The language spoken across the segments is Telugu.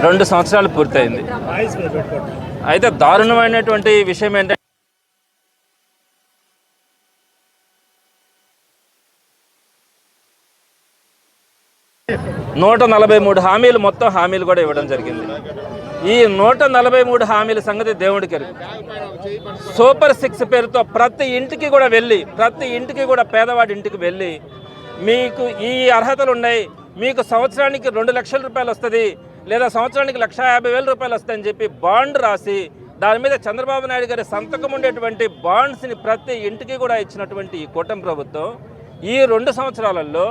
2 సంవత్సరాలు పూర్తయింది. అయితే దారుణమైనటువంటి విషయం ఏంటంటే 143 హామీలు, మొత్తం హామీలు కూడా ఇవ్వడం జరిగింది. ఈ 143 హామీల సంగతి దేవుడికి ఎరుగు. సూపర్ 6 పేరుతో ప్రతి ఇంటికి కూడా వెళ్ళి, ప్రతి ఇంటికి కూడా పేదవాడి ఇంటికి వెళ్ళి, మీకు ఈ అర్హతలు ఉన్నాయి, మీకు సంవత్సరానికి 2 లక్షల రూపాయలు వస్తుంది, లేదా సంవత్సరానికి 1,50,000 రూపాయలు వస్తాయని చెప్పి బాండ్ రాసి, దాని మీద చంద్రబాబు నాయుడు గారి సంతకం ఉండేటువంటి బాండ్స్ని ప్రతి ఇంటికి కూడా ఇచ్చినటువంటి ఈ కూటమి ప్రభుత్వం ఈ 2 సంవత్సరాలలో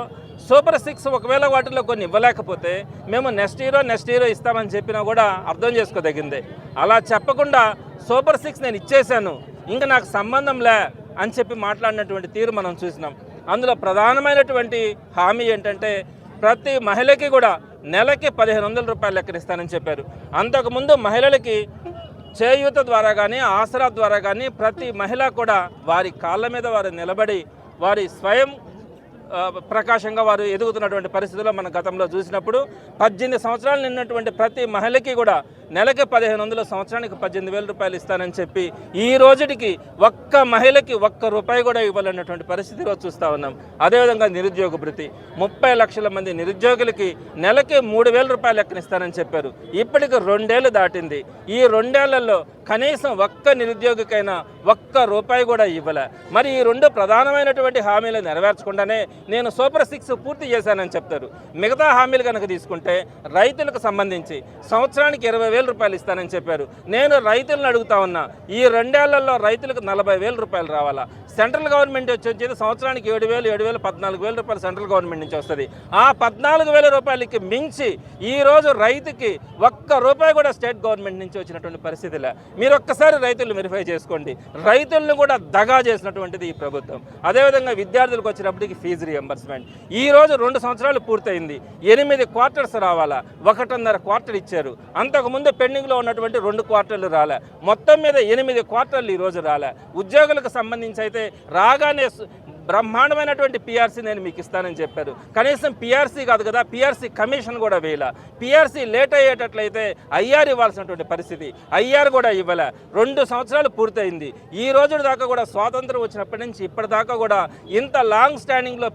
సూపర్ 6 ఒకవేళ వాటిలో కొన్ని ఇవ్వలేకపోతే మేము నెక్స్ట్ ఇయర్ ఇస్తామని చెప్పినా కూడా అర్థం చేసుకోదగిందే. అలా చెప్పకుండా సూపర్ 6 నేను ఇచ్చేశాను, ఇంకా నాకు సంబంధం లే అని చెప్పి మాట్లాడినటువంటి తీరు మనం చూసినాం. అందులో ప్రధానమైనటువంటి హామీ ఏంటంటే ప్రతి మహిళకి కూడా నెలకి 1,500 రూపాయలు లెక్కన ఇస్తానని చెప్పారు. అంతకుముందు మహిళలకి చేయూత ద్వారా కానీ, ఆసరా ద్వారా కానీ ప్రతి మహిళ కూడా వారి కాళ్ళ మీద వారు నిలబడి వారి స్వయం ప్రకాశంగా వారు ఎదుగుతున్నటువంటి పరిస్థితుల్లో మన గతంలో చూసినప్పుడు 18 సంవత్సరాలు నిన్నటువంటి ప్రతి మహిళకి కూడా నెలకి 1,500, సంవత్సరానికి 18,000 రూపాయలు ఇస్తానని చెప్పి ఈ రోజుకి ఒక్క మహిళకి ఒక్క రూపాయి కూడా ఇవ్వాలన్నటువంటి పరిస్థితిలో చూస్తూ ఉన్నాం. అదేవిధంగా నిరుద్యోగ భృతి 30 లక్షల మంది నిరుద్యోగులకి నెలకి 3,000 రూపాయలు లెక్కనిస్తానని చెప్పారు. ఇప్పటికి 2 ఏళ్ళు దాటింది. ఈ 2 ఏళ్లలో కనీసం ఒక్క నిరుద్యోగికైనా ఒక్క రూపాయి కూడా ఇవ్వలే. మరి ఈ 2 ప్రధానమైనటువంటి హామీలు నెరవేర్చకుండానే నేను సూపర్ 6 పూర్తి చేశానని చెప్తారు. మిగతా హామీలు కనుక తీసుకుంటే రైతులకు సంబంధించి సంవత్సరానికి 20,000 రూపాయలు ఇస్తానని చెప్పారు. నేను రైతులను అడుగుతా ఉన్నా, ఈ 2 ఏళ్లలో రైతులకు 40,000 రూపాయలు రావాలా? సెంట్రల్ గవర్నమెంట్ వచ్చేది సంవత్సరానికి 7,000, 14,000 రూపాయలు సెంట్రల్ గవర్నమెంట్ నుంచి వస్తుంది. ఆ 14,000 రూపాయలకి మించి ఈరోజు రైతుకి ఒక్క రూపాయి కూడా స్టేట్ గవర్నమెంట్ నుంచి వచ్చినటువంటి పరిస్థితిలో మీరు ఒక్కసారి రైతులు వెరిఫై చేసుకోండి. రైతులను కూడా దగా చేసినటువంటిది ఈ ప్రభుత్వం. అదేవిధంగా విద్యార్థులకు వచ్చినప్పటికీ ఫీజు రియంబర్స్మెంట్ ఈరోజు 2 సంవత్సరాలు పూర్తయింది. 8 క్వార్టర్స్ రావాలా, 1.5 క్వార్టర్ ఇచ్చారు. అంతకుముందు పెండింగ్లో ఉన్నటువంటి 2 క్వార్టర్లు రాలే. మొత్తం మీద 8 క్వార్టర్లు ఈరోజు రాలే. ఉద్యోగులకు సంబంధించి అయితే రాగానే బ్రహ్మాండమైనటువంటి పిఆర్సీ నేను మీకు ఇస్తానని చెప్పారు. కనీసం పిఆర్సీ కాదు కదా, పిఆర్సీ కమిషన్ కూడా వేయలే. పిఆర్సీ లేట్ అయ్యేటట్లయితే ఐఆర్ ఇవ్వాల్సినటువంటి పరిస్థితి, ఐఆర్ కూడా ఇవ్వలే. 2 సంవత్సరాలు పూర్తయింది. ఈ రోజు దాకా కూడా స్వాతంత్రం వచ్చినప్పటి నుంచి ఇప్పటిదాకా కూడా ఇంత లాంగ్ స్టాండింగ్లో